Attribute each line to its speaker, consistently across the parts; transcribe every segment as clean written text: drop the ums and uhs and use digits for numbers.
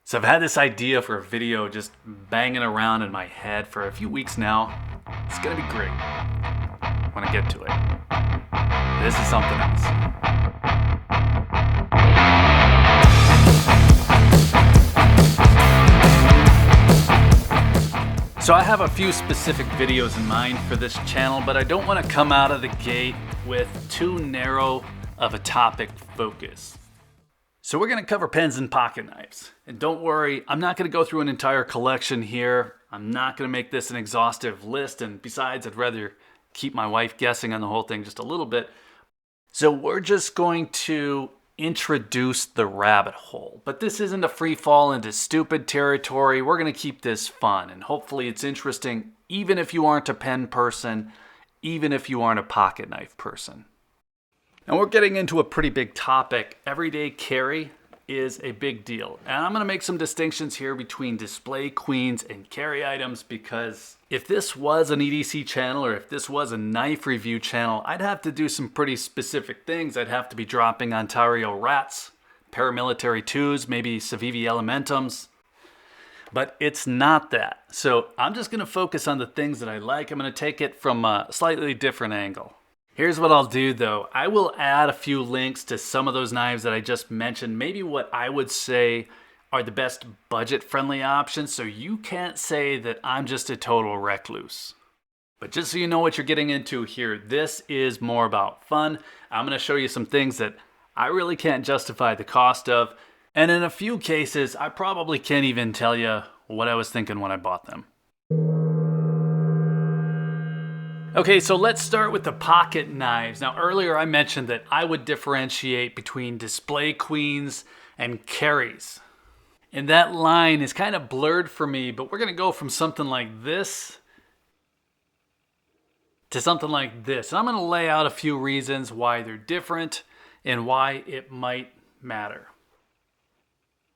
Speaker 1: So I've had this idea for a video just banging around in my head for a few weeks now. It's gonna be great when I get to it. This is something else. So I have a few specific videos in mind for this channel, but I don't want to come out of the gate with too narrow of a topic focus. So we're going to cover pens and pocket knives. And don't worry, I'm not going to go through an entire collection here. I'm not going to make this an exhaustive list. And besides, I'd rather keep my wife guessing on the whole thing just a little bit. So we're just going to introduce the rabbit hole. But this isn't a free fall into stupid territory. We're going to keep this fun. And hopefully it's interesting, even if you aren't a pen person, even if you aren't a pocket knife person. And we're getting into a pretty big topic. Everyday carry is a big deal. And I'm going to make some distinctions here between display queens and carry items, because if this was an EDC channel or if this was a knife review channel, I'd have to do some pretty specific things. I'd have to be dropping Ontario Rats, paramilitary 2s, maybe Civivi Elementums. But it's not that. So I'm just going to focus on the things that I like. I'm going to take it from a slightly different angle. Here's what I'll do though. I will add a few links to some of those knives that I just mentioned, maybe what I would say are the best budget-friendly options, so you can't say that I'm just a total recluse. But just so you know what you're getting into here, this is more about fun. I'm going to show you some things that I really can't justify the cost of, and in a few cases, I probably can't even tell you what I was thinking when I bought them. Okay, so let's start with the pocket knives. Now, earlier I mentioned that I would differentiate between display queens and carries. And that line is kind of blurred for me, but we're going to go from something like this to something like this. And I'm going to lay out a few reasons why they're different and why it might matter.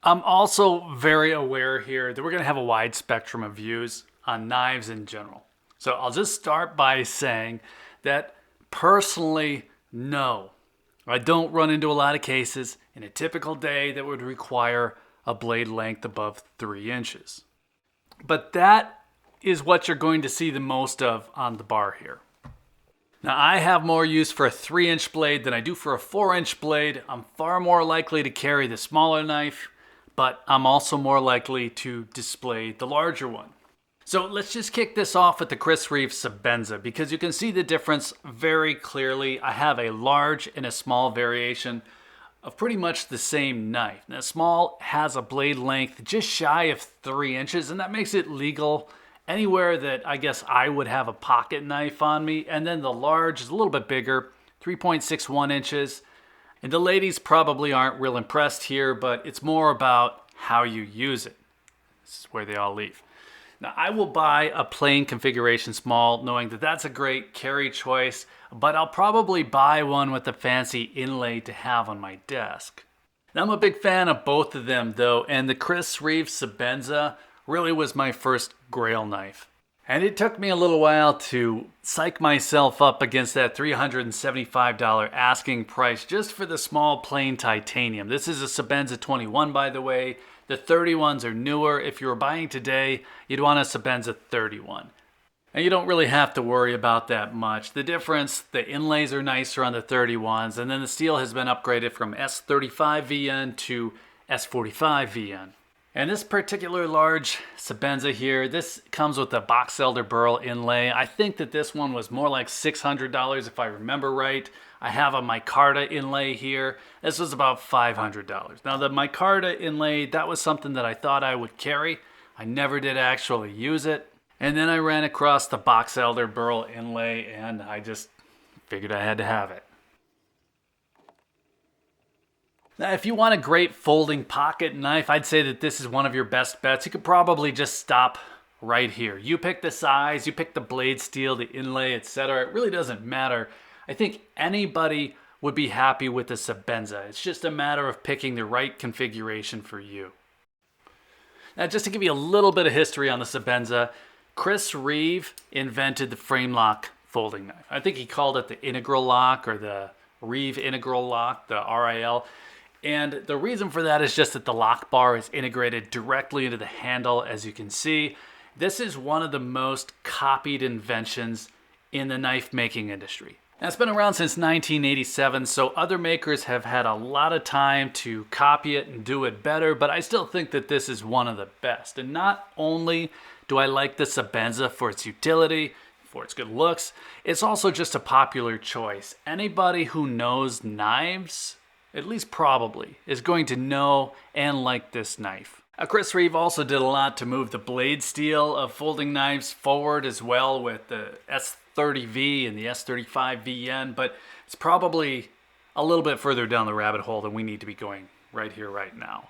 Speaker 1: I'm also very aware here that we're going to have a wide spectrum of views on knives in general. So I'll just start by saying that personally, no. I don't run into a lot of cases in a typical day that would require a blade length above 3 inches. But that is what you're going to see the most of on the bar here. Now, I have more use for a 3-inch blade than I do for a 4-inch blade. I'm far more likely to carry the smaller knife, but I'm also more likely to display the larger one. So let's just kick this off with the Reeve Sebenza, because you can see the difference very clearly. I have a large and a small variation of pretty much the same knife. Now, small has a blade length just shy of 3 inches, and that makes it legal anywhere that I guess I would have a pocket knife on me. And then the large is a little bit bigger, 3.61 inches. And the ladies probably aren't real impressed here, but it's more about how you use it. This is where they all leave. Now, I will buy a plain configuration small, knowing that that's a great carry choice, but I'll probably buy one with a fancy inlay to have on my desk. Now, I'm a big fan of both of them, though, and the Reeve Sebenza really was my first grail knife. And it took me a little while to psych myself up against that $375 asking price just for the small plain titanium. This is a Sebenza 21, by the way. The 31s are newer. If you were buying today, you'd want a Sebenza 31. And you don't really have to worry about that much. The difference, the inlays are nicer on the 31s, and then the steel has been upgraded from S35 VN to S45 VN. And this particular large Sebenza here, this comes with a box elder burl inlay. I think that this one was more like $600 if I remember right. I have a micarta inlay here. This was about $500. Now the micarta inlay, that was something that I thought I would carry. I never did actually use it. And then I ran across the box elder burl inlay and I just figured I had to have it. Now, if you want a great folding pocket knife, I'd say that this is one of your best bets. You could probably just stop right here. You pick the size, you pick the blade steel, the inlay, etc. It really doesn't matter. I think anybody would be happy with the Sebenza. It's just a matter of picking the right configuration for you. Now, just to give you a little bit of history on the Sebenza, Reeve invented the frame lock folding knife. I think he called it the integral lock or the Reeve integral lock, the RIL. And the reason for that is just that the lock bar is integrated directly into the handle, as you can see. This is one of the most copied inventions in the knife making industry. Now, it's been around since 1987, so other makers have had a lot of time to copy it and do it better, but I still think that this is one of the best. And not only do I like the Sebenza for its utility, for its good looks, it's also just a popular choice. Anybody who knows knives, at least probably, is going to know and like this knife. Chris Reeve also did a lot to move the blade steel of folding knives forward as well with the S30V and the S35VN, but it's probably a little bit further down the rabbit hole than we need to be going right here, right now.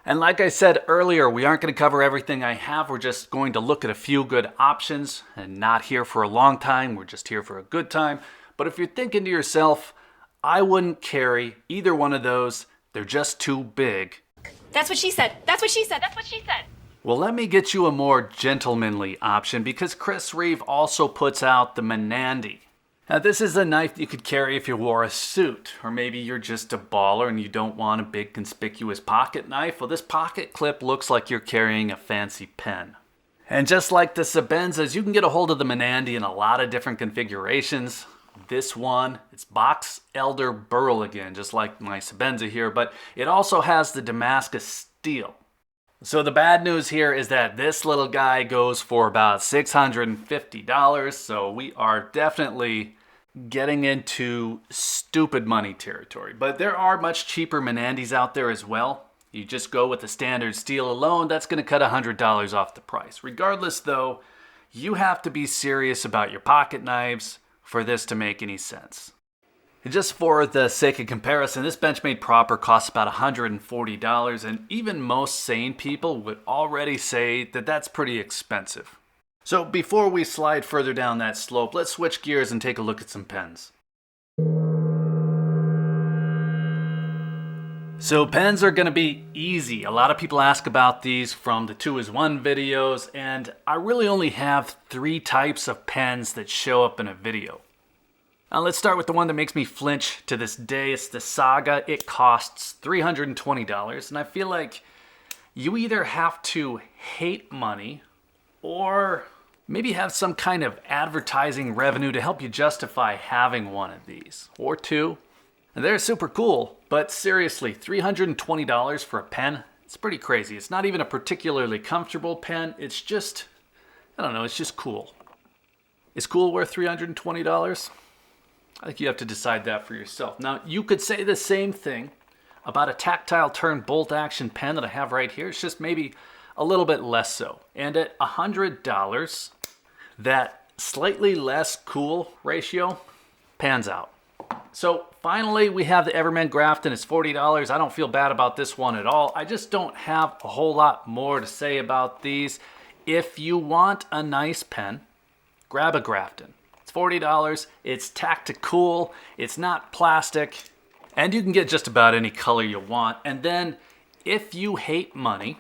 Speaker 1: And like I said earlier, we aren't going to cover everything I have. We're just going to look at a few good options and not here for a long time. We're just here for a good time. But if you're thinking to yourself, I wouldn't carry either one of those, they're just too big.
Speaker 2: That's what she said. That's what she said. That's what she said.
Speaker 1: Well, let me get you a more gentlemanly option because Chris Reeve also puts out the Menandy. Now, this is a knife you could carry if you wore a suit, or maybe you're just a baller and you don't want a big conspicuous pocket knife. Well, this pocket clip looks like you're carrying a fancy pen. And just like the Sebenzas, you can get a hold of the Menandy in a lot of different configurations. This one, it's box elder burl again, just like my Sebenza here, but it also has the Damascus steel. So the bad news here is that this little guy goes for about $650, so we are definitely getting into stupid money territory. But there are much cheaper Menandys out there as well. You just go with the standard steel alone, that's going to cut $100 off the price. Regardless though, you have to be serious about your pocket knives for this to make any sense. And just for the sake of comparison, this Benchmade proper costs about $140, and even most sane people would already say that that's pretty expensive. So before we slide further down that slope, let's switch gears and take a look at some pens. So pens are going to be easy. A lot of people ask about these from the 2-is-1 videos, and I really only have 3 types of pens that show up in a video. Now let's start with the one that makes me flinch to this day. It's the Saga. It costs $320, and I feel like you either have to hate money or maybe have some kind of advertising revenue to help you justify having one of these, or 2. And they're super cool, but seriously, $320 for a pen? It's pretty crazy. It's not even a particularly comfortable pen. It's just, I don't know, it's just cool. Is cool worth $320? I think you have to decide that for yourself. Now, you could say the same thing about a tactile turn bolt action pen that I have right here. It's just maybe a little bit less so. And at $100, that slightly less cool ratio pans out. So finally, we have the Everyman Grafton. It's $40. I don't feel bad about this one at all. I just don't have a whole lot more to say about these. If you want a nice pen, grab a Grafton. It's $40. It's tactical. It's not plastic. And you can get just about any color you want. And then if you hate money,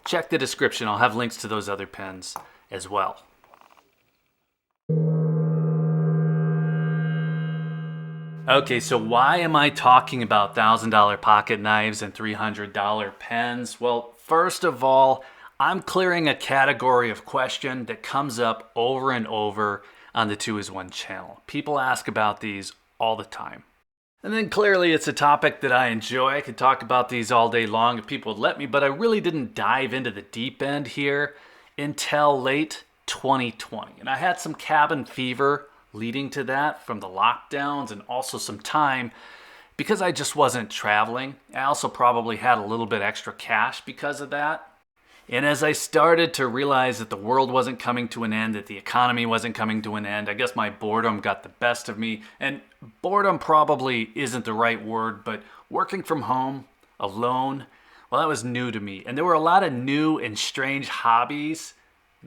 Speaker 1: check the description. I'll have links to those other pens as well. Okay, so why am I talking about $1,000 pocket knives and $300 pens? Well, first of all, I'm clearing a category of question that comes up over and over on the 2-is-1 channel. People ask about these all the time. And then clearly it's a topic that I enjoy. I could talk about these all day long if people would let me, but I really didn't dive into the deep end here until late 2020. And I had some cabin fever leading to that from the lockdowns and also some time because I just wasn't traveling. I also probably had a little bit extra cash because of that. And as I started to realize that the world wasn't coming to an end, that the economy wasn't coming to an end, I guess my boredom got the best of me. And boredom probably isn't the right word, but working from home, alone, well, that was new to me. And there were a lot of new and strange hobbies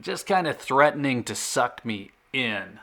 Speaker 1: just kind of threatening to suck me in.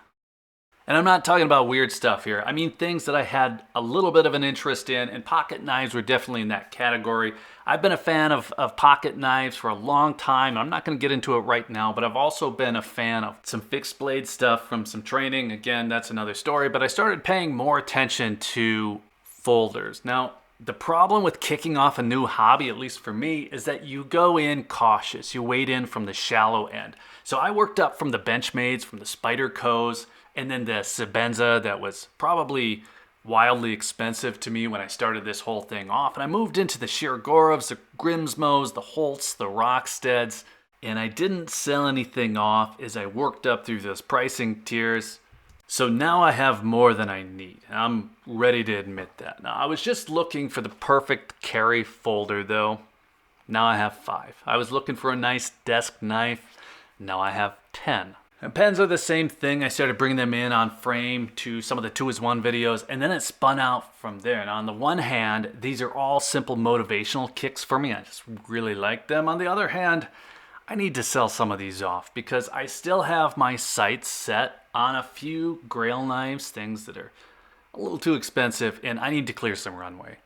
Speaker 1: And I'm not talking about weird stuff here. I mean things that I had a little bit of an interest in, and pocket knives were definitely in that category. I've been a fan of pocket knives for a long time. I'm not going to get into it right now, but I've also been a fan of some fixed blade stuff from some training. Again, that's another story. But I started paying more attention to folders. Now, The problem with kicking off a new hobby, at least for me, is that you go in cautious. You wade in from the shallow end. So I worked up from the Benchmades, from the Spider Co's, and then the Sebenza that was probably wildly expensive to me when I started this whole thing off. And I moved into the Shiragorovs, the Grimsmos, the Holts, the Rocksteads, and I didn't sell anything off as I worked up through those pricing tiers. So now I have more than I need. I'm ready to admit that. Now, I was just looking for the perfect carry folder though. Now I have 5. I was looking for a nice desk knife. Now I have 10. And pens are the same thing. I started bringing them in on frame to some of the 2-as-1 videos, and then it spun out from there. And on the one hand, these are all simple motivational kicks for me. I just really like them. On the other hand, I need to sell some of these off because I still have my sights set on a few grail knives, things that are a little too expensive, and I need to clear some runway.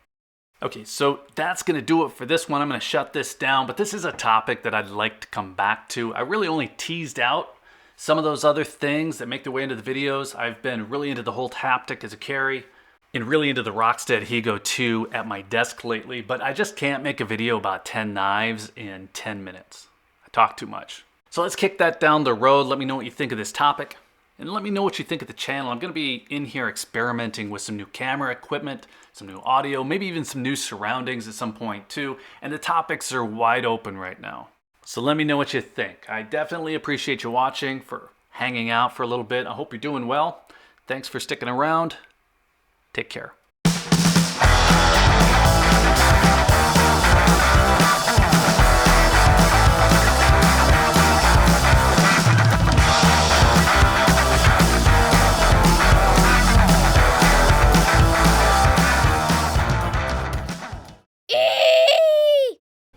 Speaker 1: Okay, so that's going to do it for this one. I'm going to shut this down, but this is a topic that I'd like to come back to. I really only teased out some of those other things that make their way into the videos. I've been really into the Holt Haptic as a carry and really into the Rockstead Higo 2 at my desk lately, but I just can't make a video about 10 knives in 10 minutes. I talk too much. So let's kick that down the road. Let me know what you think of this topic, and let me know what you think of the channel. I'm going to be in here experimenting with some new camera equipment, some new audio, maybe even some new surroundings at some point too, and the topics are wide open right now. So let me know what you think. I definitely appreciate you watching, for hanging out for a little bit. I hope you're doing well. Thanks for sticking around. Take care.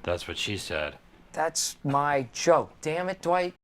Speaker 3: That's what she said.
Speaker 4: That's my joke. Damn it, Dwight.